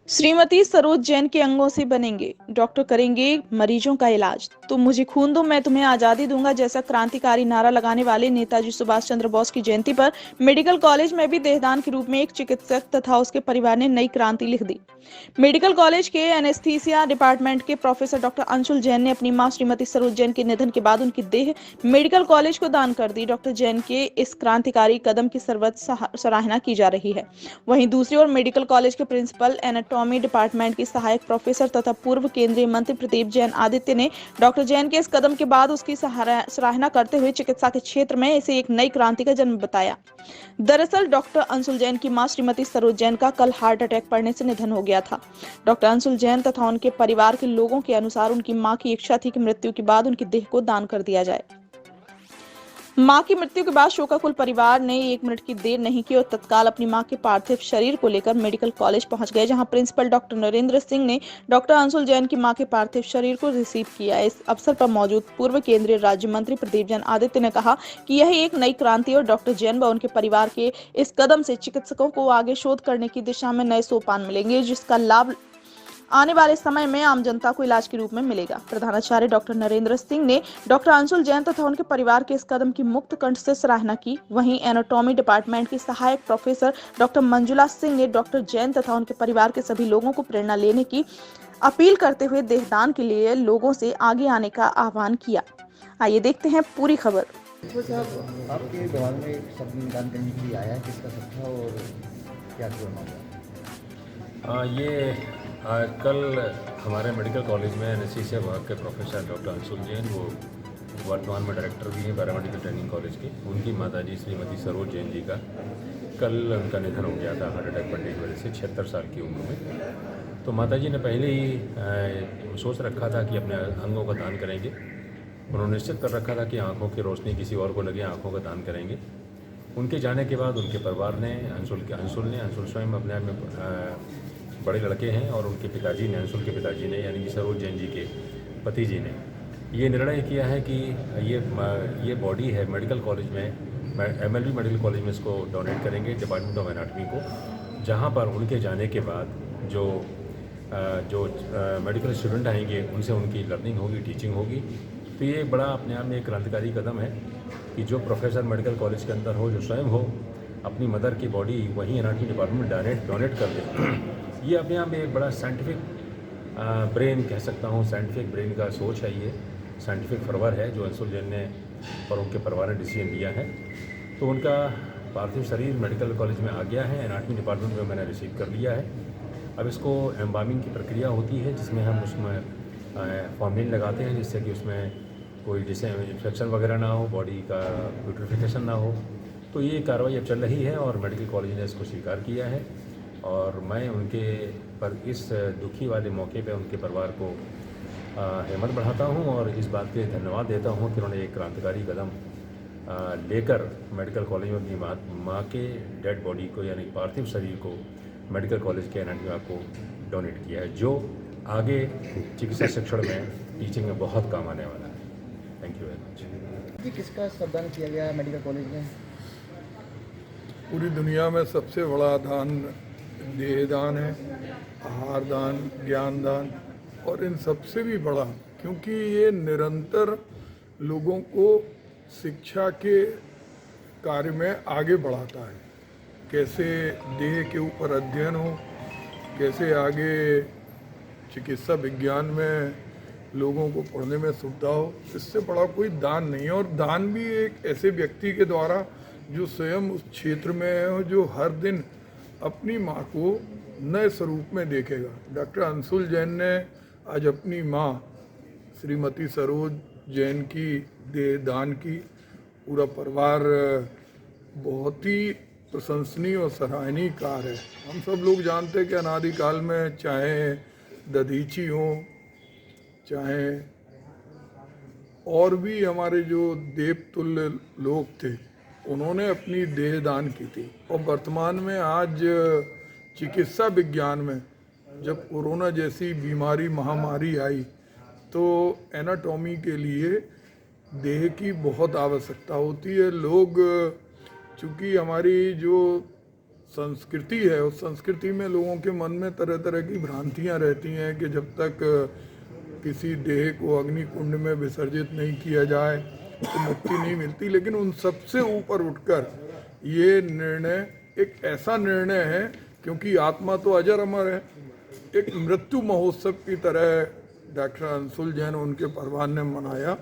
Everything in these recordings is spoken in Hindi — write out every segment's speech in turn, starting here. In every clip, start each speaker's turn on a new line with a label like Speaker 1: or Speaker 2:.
Speaker 1: श्रीमती सरोज जैन के अंगों से बनेंगे डॉक्टर, करेंगे मरीजों का इलाज। तुम मुझे खून दो, मैं तुम्हें आजादी दूंगा जैसा क्रांतिकारी नारा लगाने वाले नेताजी सुभाष चंद्र बोस की जयंती पर मेडिकल कॉलेज में भी देहदान के रूप में एक चिकित्सक तथा उसके परिवार ने नई क्रांति लिख दी। मेडिकल कॉलेज के एनेस्थीसिया डिपार्टमेंट के प्रोफेसर डॉक्टर अंशुल जैन ने अपनी मां श्रीमती सरोज जैन के निधन के बाद उनकी देह मेडिकल कॉलेज को दान कर दी। डॉक्टर जैन के इस क्रांतिकारी कदम की सर्वत्र सराहना की जा रही है। वहीं दूसरी ओर मेडिकल कॉलेज के प्रिंसिपल एनाटॉमी डिपार्टमेंट की सहायक प्रोफेसर तथा पूर्व केंद्रीय मंत्री प्रदीप जैन आदित्य ने डॉक्टर जैन के इस कदम के बाद उसकी सराहना करते हुए चिकित्सा के क्षेत्र में इसे एक नई क्रांति का जन्म बताया। दरअसल डॉक्टर अंशुल जैन की मां श्रीमती सरोज जैन का कल हार्ट अटैक पड़ने से निधन हो गया था। डॉक्टर अंशुल जैन तथा उनके परिवार के लोगों के अनुसार उनकी मां की इच्छा थी कि मृत्यु के बाद उनकी देह को दान कर दिया जाए। मां की मृत्यु के बाद शोकाकुल परिवार ने 1 मिनट की देर नहीं की और तत्काल अपनी मां के पार्थिव शरीर को लेकर मेडिकल कॉलेज पहुंच गए, जहां प्रिंसिपल डॉक्टर नरेंद्र सिंह ने डॉक्टर अंशुल जैन की मां के पार्थिव शरीर को रिसीव किया। इस अवसर पर मौजूद पूर्व केंद्रीय राज्य मंत्री प्रदीप जैन आदित्य ने कहा कि यह एक नई क्रांति और डॉक्टर जैन व उनके परिवार के इस कदम से चिकित्सकों को आगे शोध करने की दिशा में नए सोपान मिलेंगे, जिसका लाभ आने वाले समय में आम जनता को इलाज के रूप में मिलेगा। प्रधानाचार्य डॉक्टर नरेंद्र सिंह ने डॉक्टर अंशुल जैन तथा उनके परिवार के इस कदम की मुक्त कंठ से सराहना की। वहीं एनाटॉमी डिपार्टमेंट की सहायक प्रोफेसर डॉक्टर मंजुला सिंह ने डॉक्टर जैन तथा उनके परिवार के सभी लोगों को प्रेरणा लेने की अपील करते हुए देहदान के लिए लोगों से आगे आने का आह्वान किया। आइए देखते हैं पूरी खबर।
Speaker 2: आपके दिमाग में एक शब्द दान करने के लिए आया, किसका सब था और क्या
Speaker 3: ये कल हमारे मेडिकल कॉलेज में एनेस्थीसिया विभाग के प्रोफेसर डॉक्टर अंशुल जैन, वो वर्तमान में डायरेक्टर भी हैं पैरामेडिकल ट्रेनिंग कॉलेज के, उनकी माताजी श्रीमती सरोज जैन जी का कल उनका निधन हो गया था हार्ट अटैक पड़ने की वजह से 76 साल की उम्र में। तो माताजी ने पहले ही सोच रखा था कि अपने अंगों का दान करेंगे। उन्होंने निश्चित कर रखा था कि आँखों की रोशनी किसी और को लगे, आँखों का दान करेंगे। उनके जाने के बाद उनके परिवार ने अंशुल स्वयं अपने आप में बड़े लड़के हैं और उनके पिताजी ने, अंशुल के पिताजी ने यानी कि सरोज जैन जी के पति जी ने ये निर्णय किया है कि ये बॉडी है मेडिकल कॉलेज में, एमएलबी मेडिकल कॉलेज में इसको डोनेट करेंगे डिपार्टमेंट ऑफ एनाटॉमी को, जहाँ पर उनके जाने के बाद जो मेडिकल स्टूडेंट आएंगे उनसे उनकी लर्निंग होगी, टीचिंग होगी। तो ये बड़ा अपने आप में एक क्रांतिकारी कदम है कि जो प्रोफेसर मेडिकल कॉलेज के अंदर हो, जो स्वयं हो, अपनी मदर की बॉडी वहीं एनाटॉमी डिपार्टमेंट में डोनेट कर दे। ये अपने आप में एक बड़ा साइंटिफिक ब्रेन कह सकता हूँ, साइंटिफिक ब्रेन का सोच है, ये साइंटिफिक फरवर है जो अंशुल जैन ने और उनके परिवार ने डिसीजन लिया है। तो उनका पार्थिव शरीर मेडिकल कॉलेज में आ गया है, एनाटॉमी डिपार्टमेंट में मैंने रिसीव कर लिया है। अब इसको एम्बामिंग की प्रक्रिया होती है जिसमें हम उसमें फॉर्मेलिन लगाते हैं जिससे कि उसमें कोई जैसे इन्फेक्शन वगैरह ना हो, बॉडी का ब्यूटिफिकेशन ना हो। तो ये कार्रवाई अब चल रही है और मेडिकल कॉलेज ने इसको स्वीकार किया है और मैं उनके पर इस दुखी वाले मौके पे उनके परिवार को हिम्मत बढ़ाता हूँ और इस बात के धन्यवाद देता हूँ कि उन्होंने एक क्रांतिकारी कदम लेकर मेडिकल कॉलेज में अपनी माँ के डेड बॉडी को यानी पार्थिव शरीर को मेडिकल कॉलेज के एनाटॉमी को डोनेट किया है, जो आगे चिकित्सा शिक्षण में टीचिंग में बहुत काम आने वाला है। Thank you very much.
Speaker 2: किसका श्रमदान किया गया है मेडिकल कॉलेज में?
Speaker 4: पूरी दुनिया में सबसे बड़ा दान देहदान है, आहार दान, ज्ञान दान, और इन सबसे भी बड़ा क्योंकि ये निरंतर लोगों को शिक्षा के कार्य में आगे बढ़ाता है। कैसे देह के ऊपर अध्ययन हो, कैसे आगे चिकित्सा विज्ञान में लोगों को पढ़ने में सुविधा हो, इससे बड़ा कोई दान नहीं है। और दान भी एक ऐसे व्यक्ति के द्वारा जो स्वयं उस क्षेत्र में है और जो हर दिन अपनी माँ को नए स्वरूप में देखेगा। डॉक्टर अंशुल जैन ने आज अपनी माँ श्रीमती सरोज जैन की देह दान की। पूरा परिवार बहुत ही प्रशंसनीय और सराहनीय कार्य है। हम सब लोग जानते हैं कि अनादिकाल में चाहे दधीची हो, चाहे और भी हमारे जो देवतुल्य लोग थे, उन्होंने अपनी देह दान की थी। और वर्तमान में आज चिकित्सा विज्ञान में जब कोरोना जैसी बीमारी महामारी आई तो एनाटॉमी के लिए देह की बहुत आवश्यकता होती है। लोग चूँकि हमारी जो संस्कृति है उस संस्कृति में लोगों के मन में तरह तरह की भ्रांतियाँ रहती हैं कि जब तक किसी देह को अग्नि कुंड में विसर्जित नहीं किया जाए तो मुक्ति नहीं मिलती। लेकिन उन सबसे ऊपर उठकर ये निर्णय एक ऐसा निर्णय है, क्योंकि आत्मा तो अजर अमर है, एक मृत्यु महोत्सव की तरह डॉक्टर अंशुल जैन उनके परिवार ने मनाया।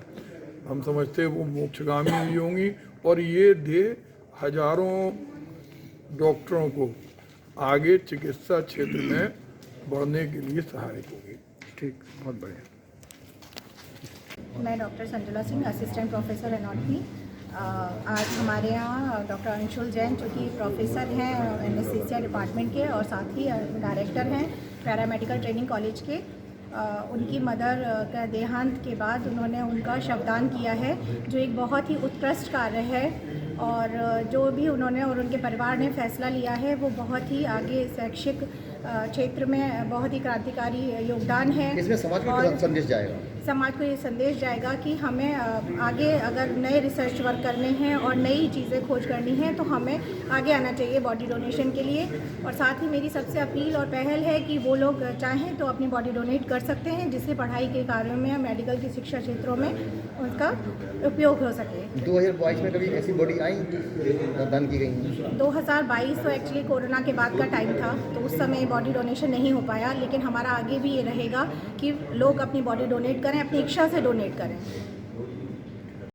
Speaker 4: हम समझते हैं वो मोक्षगामी भी होंगी और ये देह हजारों डॉक्टरों को आगे चिकित्सा क्षेत्र में बढ़ने के लिए सहायक होगी।
Speaker 2: ठीक, बहुत बढ़िया।
Speaker 5: मैं doctor Sanjula Singh, assistant professor anatomy. आज हमारे यहाँ डॉक्टर अंशुल जैन जो कि प्रोफेसर हैं एनेस्थीसिया डिपार्टमेंट के और साथ ही डायरेक्टर हैं पैरामेडिकल ट्रेनिंग कॉलेज के, उनकी मदर का देहांत के बाद उन्होंने उनका शवदान किया है, जो एक बहुत ही उत्कृष्ट कार्य है। और जो भी उन्होंने और उनके परिवार ने फैसला लिया है वो बहुत ही आगे शैक्षिक क्षेत्र में बहुत ही क्रांतिकारी योगदान है।
Speaker 2: इसमें समाज को क्या संदेश जाएगा?
Speaker 5: समाज को ये संदेश जाएगा कि हमें आगे अगर नए रिसर्च वर्क करने हैं और नई चीज़ें खोज करनी है तो हमें आगे आना चाहिए बॉडी डोनेशन के लिए। और साथ ही मेरी सबसे अपील और पहल है कि वो लोग चाहें तो अपनी बॉडी डोनेट कर सकते हैं, जिससे पढ़ाई के कार्यों में मेडिकल की शिक्षा क्षेत्रों में उसका उपयोग हो सके।
Speaker 2: 2022 में कभी ऐसी बॉडी आई दान की गई?
Speaker 5: 2022 तो एक्चुअली कोरोना के बाद का टाइम था, तो उस समय बॉडी डोनेशन नहीं हो पाया, लेकिन हमारा आगे भी ये रहेगा कि लोग अपनी बॉडी डोनेट करें, अपनी इच्छा से डोनेट करें।